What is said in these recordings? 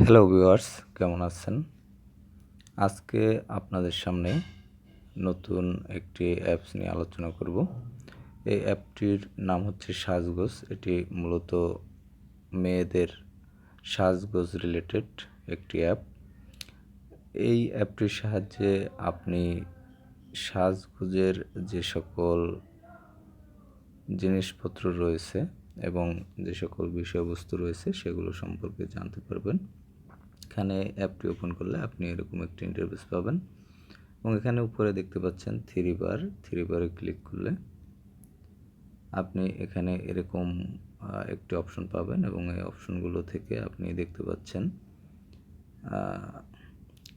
Hello viewers, কেমন আছেন? আজকে আপনাদের সামনে নতুন একটি অ্যাপস নিয়ে আলোচনা করব। এই অ্যাপটির নাম হচ্ছে সাজগোজ। এটি মূলত মেয়েদের সাজগোজ রিলেটেড একটি অ্যাপ। এই অ্যাপটির সাহায্যে আপনি সাজগোজের যে সকল জিনিসপত্র রয়েছে এবং যে সকল বিষয়বস্তু রয়েছে সেগুলো সম্পর্কে জানতে পারবেন। এখানে অ্যাপটি ওপেন করলে আপনি এরকম একটি ইন্টারফেস পাবেন এবং এখানে উপরে দেখতে পাচ্ছেন থ্রি বারে ক্লিক করলে আপনি এখানে এরকম একটি অপশন পাবেন এবং এই অপশনগুলো থেকে আপনি দেখতে পাচ্ছেন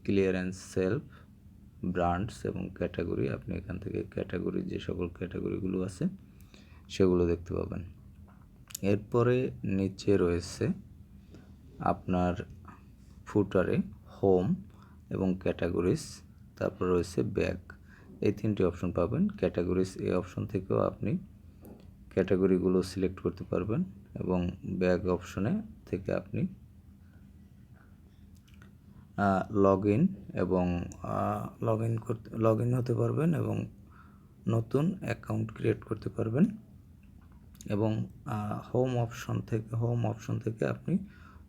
ক্লিয়ারেন্স সেলফ, ব্র্যান্ডস এবং ক্যাটাগরি। আপনি এখান থেকে ক্যাটাগরি, যে সকল ক্যাটাগরিগুলো আছে সেগুলো দেখতে পাবেন। এরপরে নিচে রয়েছে আপনার ফুটারে হোম এবং ক্যাটাগরিজ, তারপর রয়েছে ব্যাগ। এই তিনটি অপশন পাবেন। ক্যাটাগরিজ এই অপশন থেকেও আপনি ক্যাটাগরিগুলো সিলেক্ট করতে পারবেন এবং ব্যাগ অপশনে থেকে আপনি লগ ইন হতে পারবেন এবং নতুন অ্যাকাউন্ট ক্রিয়েট করতে পারবেন এবং হোম অপশন থেকে আপনি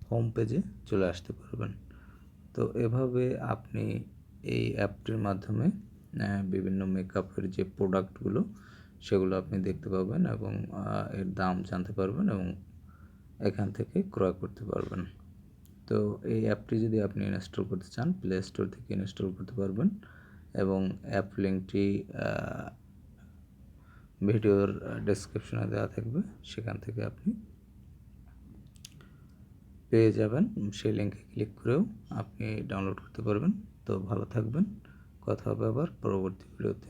হোম পেজে চলে আসতে পারবেন। তো এভাবে আপনি এই অ্যাপটির মাধ্যমে বিভিন্ন মেকআপের যে প্রোডাক্টগুলো সেগুলো আপনি দেখতে পাবেন এবং এর দাম জানতে পারবেন এবং এখান থেকে ক্রয় করতে পারবেন। তো এই অ্যাপটি যদি আপনি ইনস্টল করতে চান, প্লে স্টোর থেকে ইনস্টল করতে পারবেন এবং অ্যাপ লিঙ্কটি ভিডিওর ডেসক্রিপশনে দেওয়া থাকবে, সেখান থেকে আপনি পেয়ে যাবেন। সেই লিঙ্কে ক্লিক করেও আপনি ডাউনলোড করতে পারবেন। তো ভালো থাকবেন, কথা হবে আবার পরবর্তী ভিডিওতে।